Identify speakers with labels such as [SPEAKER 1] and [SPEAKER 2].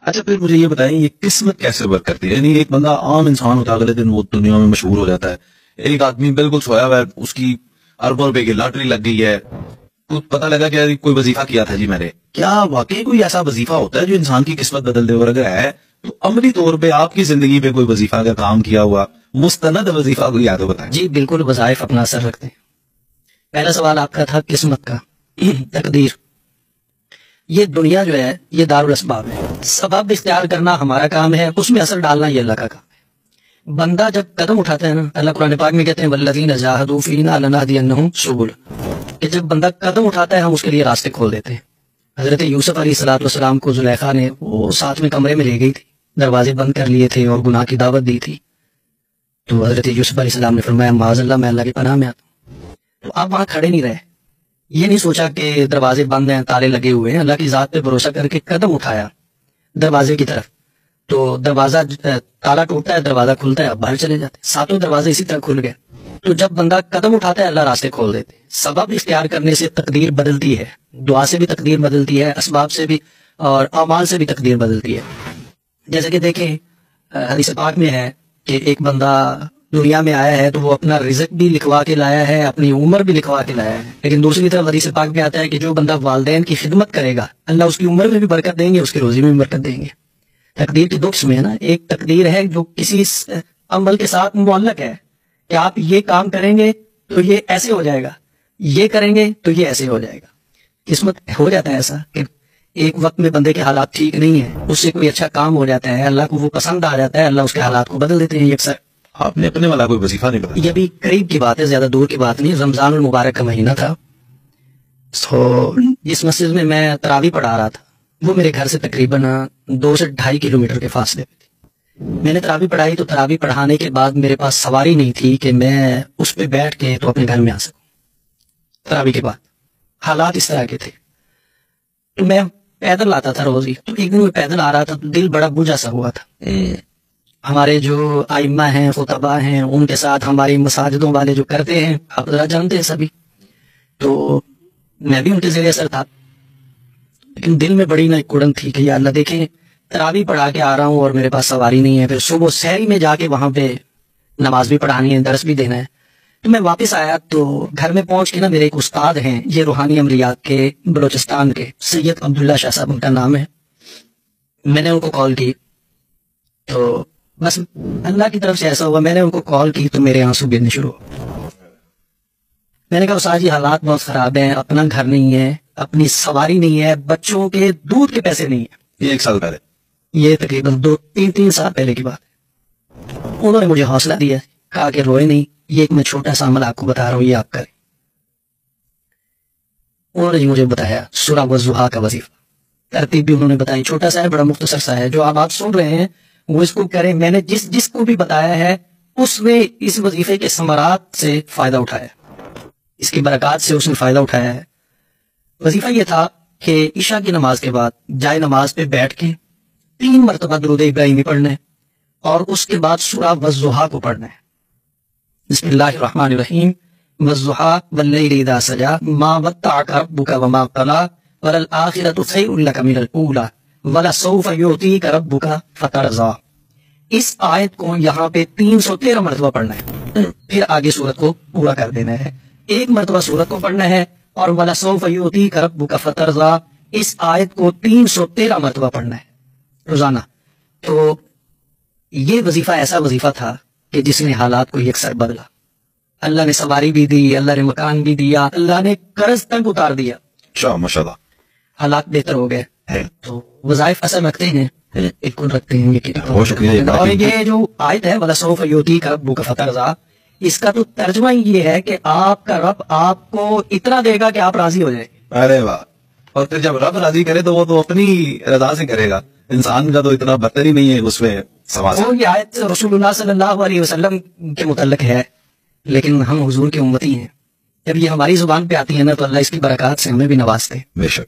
[SPEAKER 1] اچھا پھر مجھے یہ بتائیں یہ قسمت کیسے ورک کرتی ہے؟ یعنی ایک بندہ عام انسان ہوتا ہے، اگلے دن وہ دنیا میں مشہور ہو جاتا ہے، ایک آدمی بالکل سویا ہوا ہے، اس کی اربوں روپے کی لاٹری لگ گئی ہے، تو پتہ لگا کہ کوئی وظیفہ کیا تھا جی میں نے، کیا واقعی کوئی ایسا وظیفہ ہوتا ہے جو انسان کی قسمت بدل دے؟ اور اگر ہے تو عملی طور پہ آپ کی زندگی پہ کوئی وظیفہ کا کام کیا ہوا مستند وظیفہ کوئی یاد ہو بتائیں؟
[SPEAKER 2] جی بالکل، وظائف اپنا اثر رکھتے ہیں۔ پہلا سوال آپ کا تھا قسمت کا، تقدیر۔ یہ دنیا جو ہے یہ دارالاسباب ہے، سبب اختیار کرنا ہمارا کام ہے، اس میں اثر ڈالنا یہ اللہ کا کام ہے۔ بندہ جب قدم اٹھاتا ہے نا، اللہ قرآن پاک میں کہتے ہیں والذین جاہدوا فینا لنہدینہم سبلنا، کہ جب بندہ قدم اٹھاتا ہے ہم اس کے لیے راستے کھول دیتے ہیں۔ حضرت یوسف علیہ السلام کو زلیخا نے وہ ساتھ میں کمرے میں لے گئی تھی، دروازے بند کر لیے تھے اور گناہ کی دعوت دی تھی، تو حضرت یوسف علیہ السلام نے فرمایا معاذ اللہ، میں اللہ کی پناہ میں آتا ہوں۔ تو آپ وہاں کھڑے نہیں رہے، یہ نہیں سوچا کہ دروازے بند ہیں، تالے لگے ہوئے ہیں، اللہ کی ذات پہ بھروسہ کر کے قدم اٹھایا دروازے کی طرف، تو دروازہ تالا ٹوٹتا ہے، دروازہ کھلتا ہے، اب باہر چلے جاتے، ساتوں دروازے اسی طرح کھل گئے۔ تو جب بندہ قدم اٹھاتا ہے اللہ راستے کھول دیتے۔ سبب اختیار کرنے سے تقدیر بدلتی ہے، دعا سے بھی تقدیر بدلتی ہے، اسباب سے بھی اور اعمال سے بھی تقدیر بدلتی ہے۔ جیسے کہ دیکھیں حدیث پاک میں ہے کہ ایک بندہ دنیا میں آیا ہے تو وہ اپنا رزق بھی لکھوا کے لایا ہے، اپنی عمر بھی لکھوا کے لایا ہے، لیکن دوسری طرف حدیث پاک میں آتا ہے کہ جو بندہ والدین کی خدمت کرے گا اللہ اس کی عمر میں بھی برکت دیں گے، اس کی روزی میں بھی برکت دیں گے۔ تقدیر کی دو قسمیں ہیں نا، ایک تقدیر ہے جو کسی عمل کے ساتھ معلق ہے کہ آپ یہ کام کریں گے تو یہ ایسے ہو جائے گا، یہ کریں گے تو یہ ایسے ہو جائے گا۔ قسمت ہو جاتا ہے ایسا کہ ایک وقت میں بندے کے حالات ٹھیک نہیں ہیں، اس سے کوئی اچھا کام ہو جاتا ہے، اللہ کو وہ پسند آ جاتا ہے، اللہ اس کے حالات کو بدل دیتے ہیں۔ یہ اکثر
[SPEAKER 1] آپ نے اپنے والا کوئی وظیفہ نہیں بتایا؟
[SPEAKER 2] یہ بھی قریب کی بات ہے، زیادہ دور کی بات نہیں۔ رمضان المبارک کا مہینہ تھا، تو جس مسجد میں میں تراویح پڑھا رہا تھا وہ میرے گھر سے تقریباً 2 سے 2.5 کلومیٹر کے فاصلے پہ تھی۔ میں نے تراویح پڑھائی تو تراویح پڑھانے کے بعد میرے پاس سواری نہیں تھی کہ میں اس پہ بیٹھ کے تو اپنے گھر میں آ سکوں۔ تراویح کے بعد حالات اس طرح کے تھے، تو میں پیدل آتا تھا روز ہی، تو ایک دن میں پیدل آ رہا تھا تو دل بڑا بوجھا سا ہوا تھا۔ ہمارے جو ائمہ ہیں، خطبہ ہیں، ان کے ساتھ ہماری مساجدوں والے جو کرتے ہیں آپ ذرا جانتے ہیں سبھی، تو میں بھی ان کے زیر اثر تھا، لیکن دل میں بڑی نہ کڑن تھی کہ یا اللہ دیکھیں تراویح پڑھا کے آ رہا ہوں اور میرے پاس سواری نہیں ہے، پھر صبح سحری میں جا کے وہاں پہ نماز بھی پڑھانی ہے، درس بھی دینا ہے۔ تو میں واپس آیا تو گھر میں پہنچ کے نا میرے ایک استاد ہیں، یہ روحانی عملیات کے بلوچستان کے، سید عبداللہ شاہ صاحب ان کا نام ہے، میں نے ان کو کال کی، تو بس اللہ کی طرف سے ایسا ہوا میں نے ان کو کال کی تو میرے آنسو گرنے شروع ہو۔ میں نے کہا استاد جی حالات بہت خراب ہیں، اپنا گھر نہیں ہے، اپنی سواری نہیں ہے، بچوں کے دودھ کے پیسے نہیں ہیں۔
[SPEAKER 1] یہ 1 سال پہلے؟
[SPEAKER 2] یہ تقریباً 2-3 سال پہلے کی بات ہے۔ انہوں نے مجھے حوصلہ دیا، کہا کہ روئے نہیں، یہ ایک میں چھوٹا سا عمل آپ کو بتا رہا ہوں، یہ آپ کریں۔ انہوں نے مجھے بتایا سورہ والضحیٰ کا وظیفہ، ترتیب بھی انہوں نے بتائی، چھوٹا سا ہے بڑا مختصر سا ہے، جو آپ سن رہے ہیں وہ اس کو کریں۔ میں نے جس کو بھی بتایا ہے اس نے اس وظیفے کے ثمرات سے فائدہ اٹھایا، اس کی برکات سے اس نے فائدہ اٹھایا ہے۔ وظیفہ یہ تھا کہ عشاء کی نماز کے بعد جائے نماز پہ بیٹھ کے 3 مرتبہ درود ابراہیمی پڑھنا ہے اور اس کے بعد سورہ والضحیٰ کو پڑھنا ہے۔ بسم اللہ الرحمن الرحیم، والضحیٰ واللیل اذا سجی ما ودعک ربک وما قلی وللآخرۃ خیر لک من الاولی وَلَسَوْفَ يُعْطِيكَ رَبُّكَ فَتَرْضَىٰ۔ اس آیت کو یہاں پہ 313 مرتبہ پڑھنا ہے، پھر آگے سورت کو پورا کر دینا ہے۔ 1 مرتبہ سورت کو پڑھنا ہے اور وَلَسَوْفَ يُعْطِيكَ رَبُّكَ فَتَرْضَىٰ اس آیت کو 313 مرتبہ پڑھنا ہے روزانہ۔ تو یہ وظیفہ ایسا وظیفہ تھا کہ جس نے حالات کو یکسر بدلا۔ اللہ نے سواری بھی دی، اللہ نے مکان بھی دیا، اللہ نے قرض تک اتار دیا،
[SPEAKER 1] ماشاءاللہ
[SPEAKER 2] حالات بہتر ہو گئے۔ تو وظائف اثر رکھتے ہیں، بالکل رکھتے ہیں۔
[SPEAKER 1] بہت شکریہ۔
[SPEAKER 2] اور یہ جو آیت ہے وَلَسَوْفَ يُعْطِيكَ رَبُّكَ فَتَرْضَىٰ، اس کا تو ترجمہ ہی یہ ہے کہ آپ کا رب آپ کو اتنا دے گا کہ آپ راضی ہو جائیں۔
[SPEAKER 1] ارے واہ! اور پھر جب رب راضی کرے تو وہ تو اپنی رضا سے کرے گا، انسان کا تو اتنا برتری نہیں ہے اس میں سوال۔
[SPEAKER 2] اور یہ آیت رسول اللہ صلی اللہ علیہ وسلم کے متعلق ہے، لیکن ہم حضور کے امتی ہیں، جب یہ ہماری زبان پہ آتی ہے نا تو اللہ اس کی برکات سے ہمیں بھی نوازتے ہیں۔
[SPEAKER 1] بے شک۔